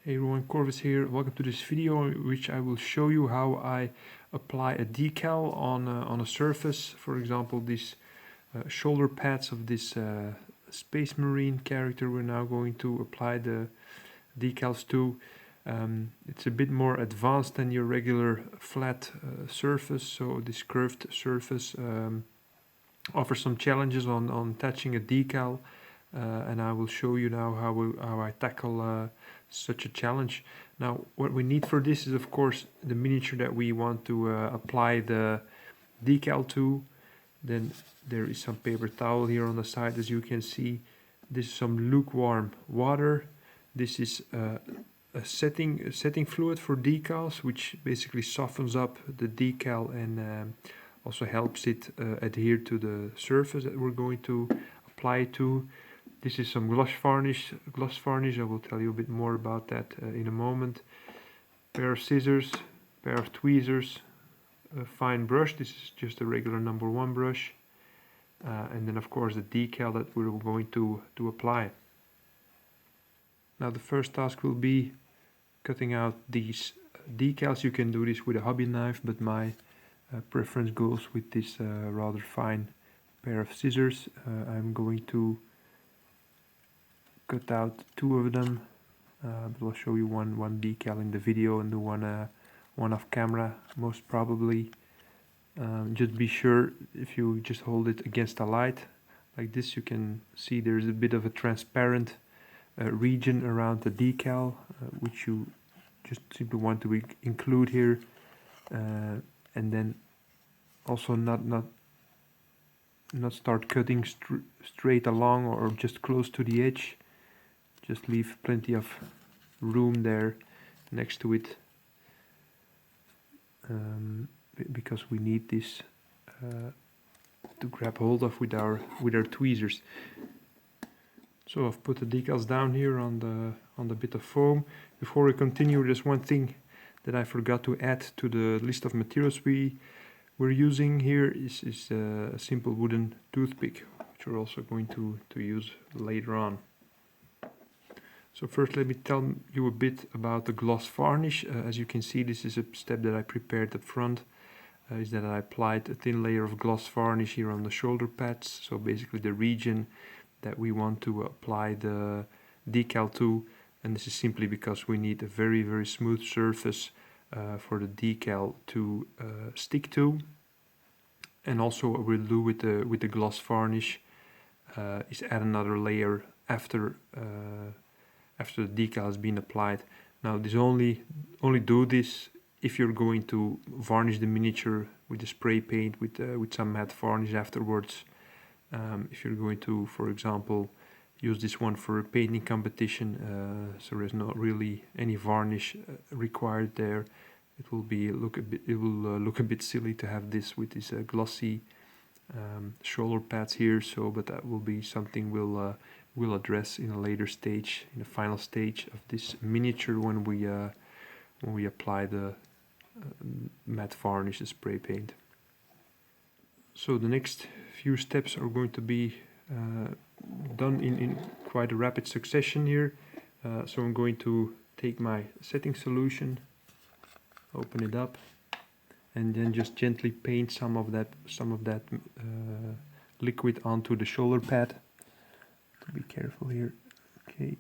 Hey everyone, Corvus here. Welcome to this video in which I will show you how I apply a decal on a surface. For example, these shoulder pads of this Space Marine character we're now going to apply the decals to. It's a bit more advanced than your regular flat surface, so this curved surface offers some challenges on attaching a decal. And I will show you now how I tackle such a challenge. Now, what we need for this is, of course, the miniature that we want to apply the decal to. Then there is some paper towel here on the side, as you can see. This is some lukewarm water. This is a setting fluid for decals, which basically softens up the decal and also helps it adhere to the surface that we're going to apply it to. This is some gloss varnish. I will tell you a bit more about that in a moment. Pair of scissors, pair of tweezers, a fine brush. This is just a regular number 1 brush. And then of course the decal that we're going to apply. Now the first task will be cutting out these decals. You can do this with a hobby knife, but my preference goes with this rather fine pair of scissors. I'm going to cut out 2 of them, but I'll show you one decal in the video and do one off camera most probably. Just be sure, if you just hold it against a light like this, you can see there's a bit of a transparent region around the decal, which you just simply want to include here, and then also not start cutting straight along or just close to the edge. Just leave plenty of room there next to it, because we need this to grab hold of with our tweezers. So I've put the decals down here on the bit of foam. Before we continue, there's one thing that I forgot to add to the list of materials we're using here is a simple wooden toothpick, which we're also going to use later on. So first let me tell you a bit about the gloss varnish. As you can see, this is a step that I prepared up front, is that I applied a thin layer of gloss varnish here on the shoulder pads, so basically the region that we want to apply the decal to, and this is simply because we need a very, very smooth surface for the decal to stick to. And also what we'll do with the gloss varnish is add another layer after the decal has been applied. Now this only do this if you're going to varnish the miniature with a spray paint with some matte varnish afterwards. If you're going to, for example, use this one for a painting competition, so there's not really any varnish required there. It will look a bit silly to have this with these glossy shoulder pads here. So, but that will be something we'll address in a later stage, in the final stage of this miniature, when we apply the matte varnish, the spray paint. So the next few steps are going to be done in quite a rapid succession here. So I'm going to take my setting solution, open it up, and then just gently paint some of that liquid onto the shoulder pad. To be careful here. Okay.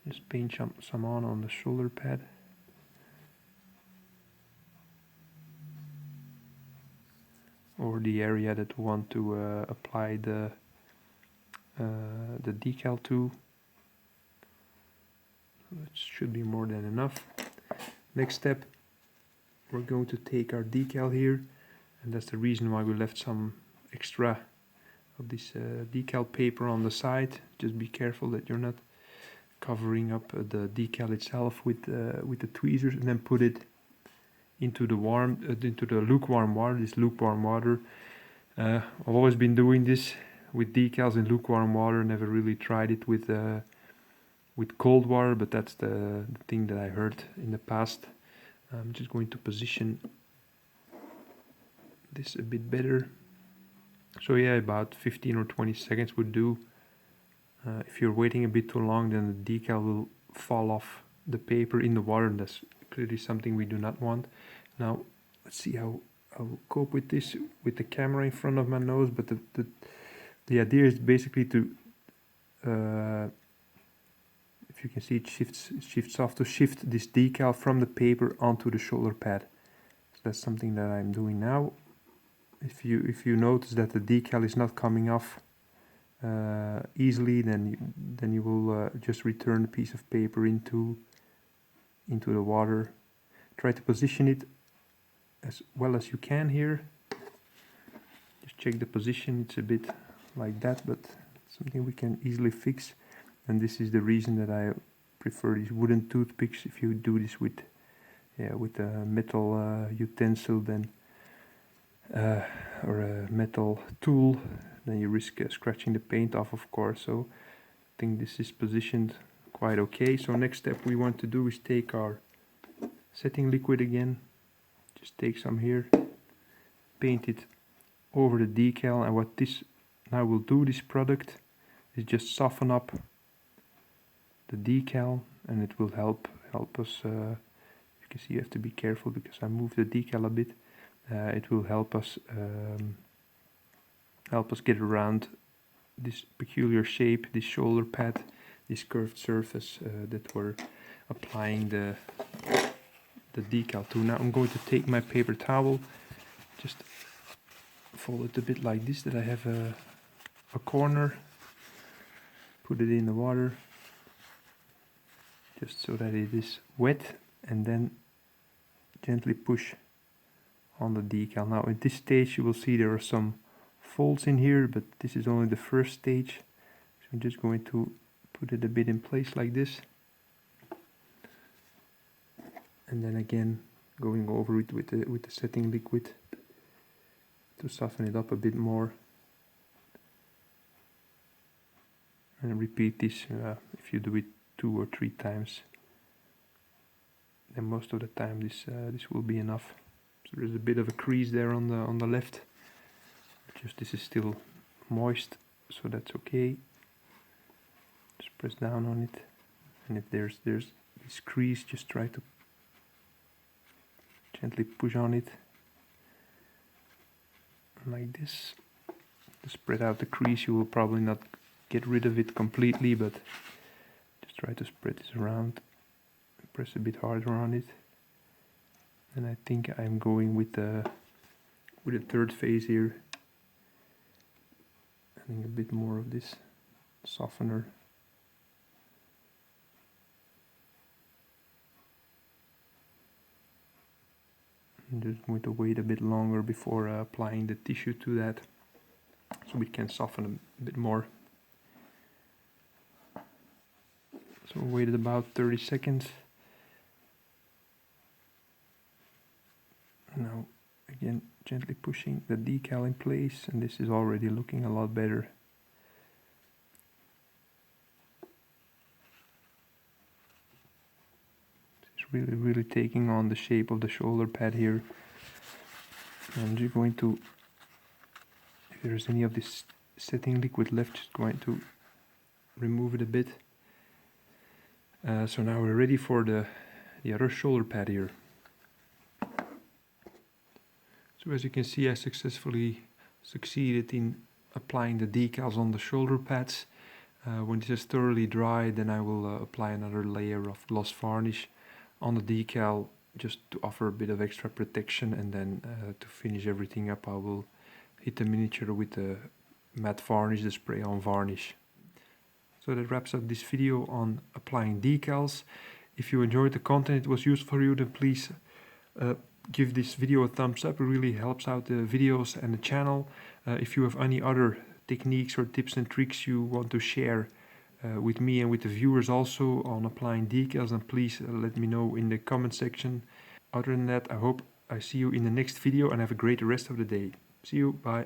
Just paint some on the shoulder pad. Or the area that we want to apply the decal to. That should be more than enough. Next step, we're going to take our decal here, and that's the reason why we left some extra of this decal paper on the side. Just be careful that you're not covering up the decal itself with the tweezers, and then put it into the lukewarm water. This lukewarm water, I've always been doing this with decals in lukewarm water. Never really tried it with cold water, but that's the thing that I heard in the past. I'm just going to position this a bit better. So yeah, about 15 or 20 seconds would do. If you're waiting a bit too long, then the decal will fall off the paper in the water, and that's clearly something we do not want. Now let's see how I'll cope with this with the camera in front of my nose, but the idea is basically to if you can see, it shifts off to shift this decal from the paper onto the shoulder pad. So that's something that I'm doing now. If you notice that the decal is not coming off easily, then you will just return the piece of paper into the water. Try to position it as well as you can here. Just check the position. It's a bit like that, but something we can easily fix. And this is the reason that I prefer these wooden toothpicks. If you do this with a metal utensil, then or a metal tool, then you risk scratching the paint off, of course. So I think this is positioned quite okay. So next step we want to do is take our setting liquid again. Just take some here, paint it over the decal, and what this now will do, this product, is just soften up the decal, and it will help us. You can see you have to be careful because I moved the decal a bit. It will help us get around this peculiar shape, this shoulder pad, this curved surface that we're applying the decal to. Now I'm going to take my paper towel, just fold it a bit like this, that I have a corner, put it in the water, just so that it is wet, and then gently push on the decal. Now at this stage you will see there are some folds in here, but this is only the first stage, so I'm just going to put it a bit in place like this, and then again going over it with the setting liquid to soften it up a bit more, and repeat this. If you do it 2 or 3 times, then most of the time this will be enough. So there's a bit of a crease there on the left. Just this is still moist, so that's okay. Just press down on it, and if there's this crease, just try to gently push on it like this to spread out the crease. You will probably not get rid of it completely, but just try to spread this around. Press a bit harder on it, and I think I'm going with the third phase here. Adding a bit more of this softener. I'm just going to wait a bit longer before applying the tissue to that, so we can soften a bit more. So waited about 30 seconds. Now again gently pushing the decal in place, and this is already looking a lot better. It's really taking on the shape of the shoulder pad here. I'm just going to, if there's any of this setting liquid left, just going to remove it a bit. So now we're ready for the other shoulder pad here. So as you can see, I successfully succeeded in applying the decals on the shoulder pads. When this is thoroughly dry, then I will apply another layer of gloss varnish on the decal, just to offer a bit of extra protection, and then to finish everything up, I will hit the miniature with the matte varnish, the spray-on varnish. So that wraps up this video on applying decals. If you enjoyed the content, it was useful for you, then please give this video a thumbs up. It really helps out the videos and the channel. If you have any other techniques or tips and tricks you want to share with me and with the viewers also on applying decals, then please let me know in the comment section. Other than that, I hope I see you in the next video, and have a great rest of the day. See you, bye.